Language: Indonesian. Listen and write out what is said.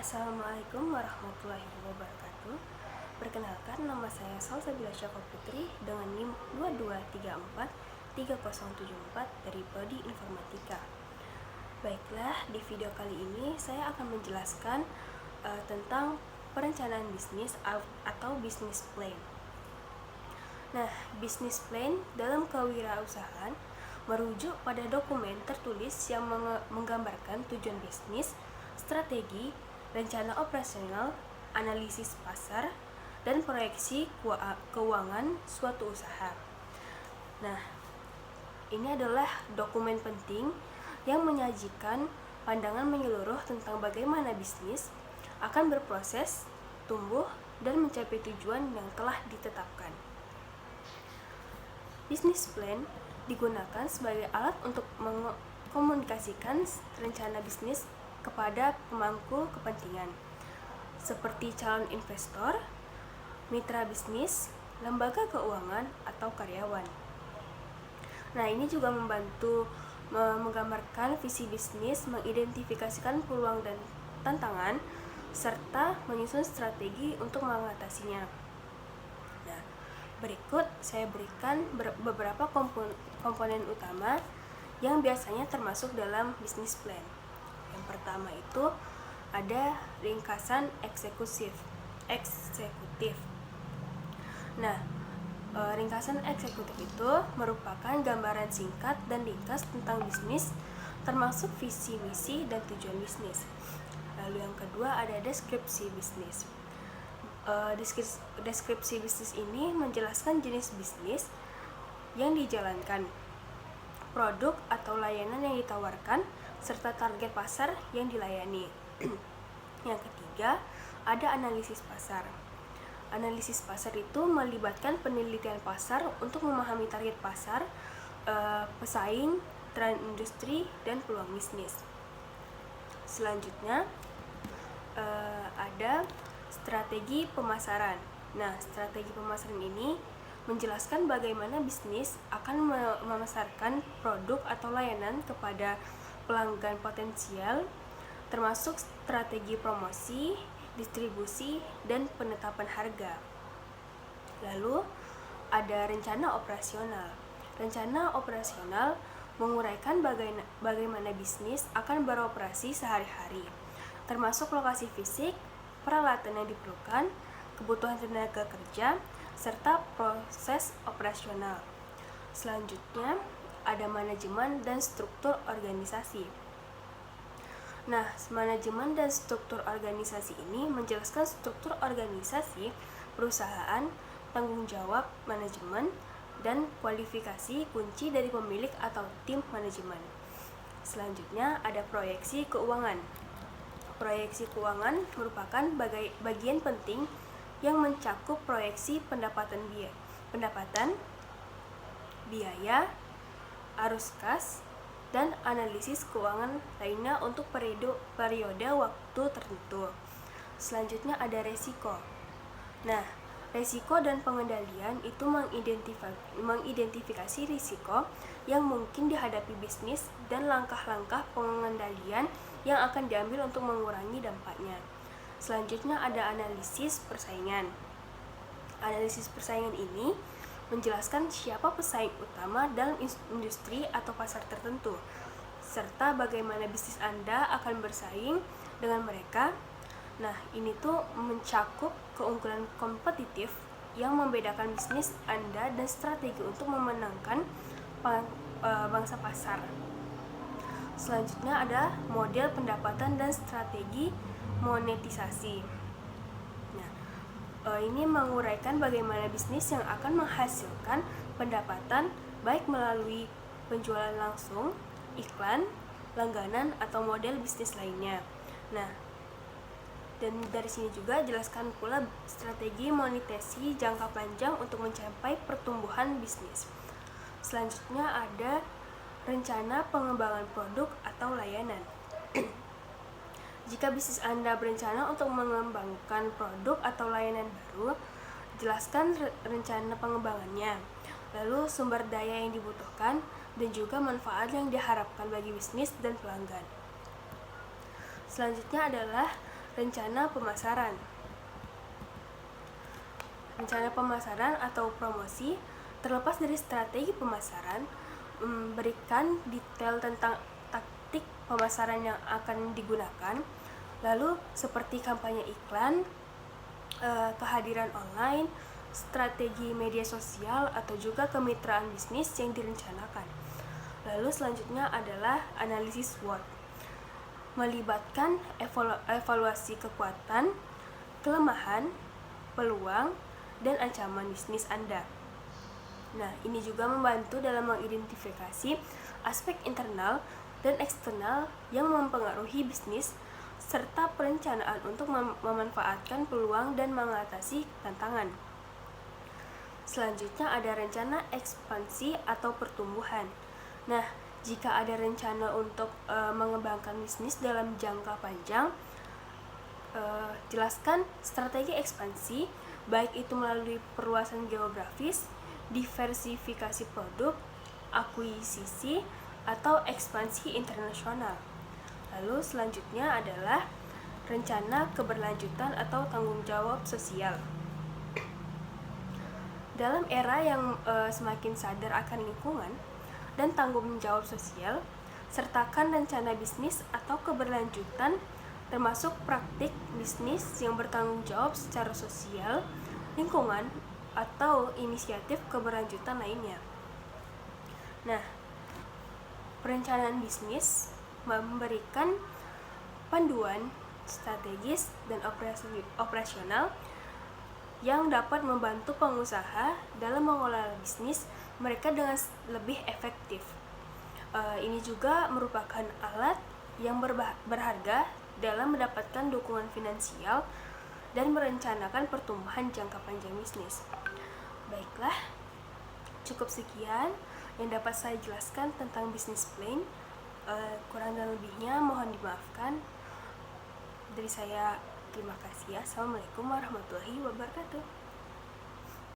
Assalamualaikum warahmatullahi wabarakatuh. Perkenalkan, nama saya Salsabila Syafaq Putri dengan NIM 22343074 dari Prodi Informatika. Baiklah, di video kali ini saya akan menjelaskan tentang perencanaan bisnis atau business plan. Nah, business plan dalam kewirausahaan merujuk pada dokumen tertulis yang menggambarkan tujuan bisnis, strategi, rencana operasional, analisis pasar, dan proyeksi keuangan suatu usaha. Nah, ini adalah dokumen penting yang menyajikan pandangan menyeluruh tentang bagaimana bisnis akan berproses, tumbuh, dan mencapai tujuan yang telah ditetapkan. Business plan digunakan sebagai alat untuk mengkomunikasikan rencana bisnis kepada pemangku kepentingan, seperti calon investor, mitra bisnis, lembaga keuangan, atau karyawan. Nah, ini juga membantu menggambarkan visi bisnis, mengidentifikasikan peluang dan tantangan, serta menyusun strategi untuk mengatasinya. Nah, berikut saya berikan beberapa komponen utama yang biasanya termasuk dalam business plan. Yang pertama itu ada ringkasan eksekutif. Nah, ringkasan eksekutif itu merupakan gambaran singkat dan ringkas tentang bisnis, termasuk visi, misi, dan tujuan bisnis. Lalu yang kedua ada deskripsi bisnis. Deskripsi bisnis ini menjelaskan jenis bisnis yang dijalankan, produk atau layanan yang ditawarkan, serta target pasar yang dilayani. Yang ketiga, ada analisis pasar. Analisis pasar itu melibatkan penelitian pasar untuk memahami target pasar, pesaing, tren industri, dan peluang bisnis. Selanjutnya, ada strategi pemasaran. Nah, strategi pemasaran ini menjelaskan bagaimana bisnis akan memasarkan produk atau layanan kepada pelanggan potensial, termasuk strategi promosi, distribusi, dan penetapan harga. Lalu ada rencana operasional. Rencana operasional menguraikan bagaimana bisnis akan beroperasi sehari-hari, termasuk lokasi fisik, peralatan yang diperlukan, kebutuhan tenaga kerja, serta proses operasional. Selanjutnya ada manajemen dan struktur organisasi. Nah, manajemen dan struktur organisasi ini menjelaskan struktur organisasi perusahaan, tanggung jawab manajemen, dan kualifikasi kunci dari pemilik atau tim manajemen. Selanjutnya ada proyeksi keuangan. Proyeksi keuangan merupakan bagian penting yang mencakup proyeksi pendapatan, biaya, arus kas, dan analisis keuangan lainnya untuk periode waktu tertentu. Selanjutnya ada resiko. Nah, resiko dan pengendalian itu mengidentifikasi risiko yang mungkin dihadapi bisnis dan langkah-langkah pengendalian yang akan diambil untuk mengurangi dampaknya. Selanjutnya ada analisis persaingan. Analisis persaingan ini menjelaskan siapa pesaing utama dalam industri atau pasar tertentu, serta bagaimana bisnis Anda akan bersaing dengan mereka. Nah, ini tuh mencakup keunggulan kompetitif yang membedakan bisnis Anda dan strategi untuk memenangkan bangsa pasar. Selanjutnya ada model pendapatan dan strategi monetisasi. Ini menguraikan bagaimana bisnis yang akan menghasilkan pendapatan baik melalui penjualan langsung, iklan, langganan, atau model bisnis lainnya. Nah, dan dari sini juga jelaskan pula strategi monetisasi jangka panjang untuk mencapai pertumbuhan bisnis. Selanjutnya ada rencana pengembangan produk atau layanan. Jika bisnis Anda berencana untuk mengembangkan produk atau layanan baru, jelaskan rencana pengembangannya, lalu sumber daya yang dibutuhkan, dan juga manfaat yang diharapkan bagi bisnis dan pelanggan. Selanjutnya adalah rencana pemasaran. Rencana pemasaran atau promosi terlepas dari strategi pemasaran, memberikan detail tentang taktik pemasaran yang akan digunakan, lalu seperti kampanye iklan, kehadiran online, strategi media sosial, atau juga kemitraan bisnis yang direncanakan. Lalu selanjutnya adalah analisis SWOT, melibatkan evaluasi kekuatan, kelemahan, peluang, dan ancaman bisnis Anda. Nah, ini juga membantu dalam mengidentifikasi aspek internal dan eksternal yang mempengaruhi bisnis serta perencanaan untuk memanfaatkan peluang dan mengatasi tantangan. Selanjutnya ada rencana ekspansi atau pertumbuhan. Nah, jika ada rencana untuk mengembangkan bisnis dalam jangka panjang, jelaskan strategi ekspansi, baik itu melalui perluasan geografis, diversifikasi produk, akuisisi, atau ekspansi internasional. Lalu selanjutnya adalah rencana keberlanjutan atau tanggung jawab sosial. Dalam era yang semakin sadar akan lingkungan dan tanggung jawab sosial, sertakan rencana bisnis atau keberlanjutan termasuk praktik bisnis yang bertanggung jawab secara sosial, lingkungan, atau inisiatif keberlanjutan lainnya. Nah, perencanaan bisnis memberikan panduan strategis dan operasional yang dapat membantu pengusaha dalam mengelola bisnis mereka dengan lebih efektif. Ini juga merupakan alat yang berharga dalam mendapatkan dukungan finansial dan merencanakan pertumbuhan jangka panjang bisnis. Baiklah, cukup sekian yang dapat saya jelaskan tentang bisnis plan. Kurang dan lebihnya mohon dimaafkan. Dari saya, terima kasih. Assalamualaikum warahmatullahi wabarakatuh.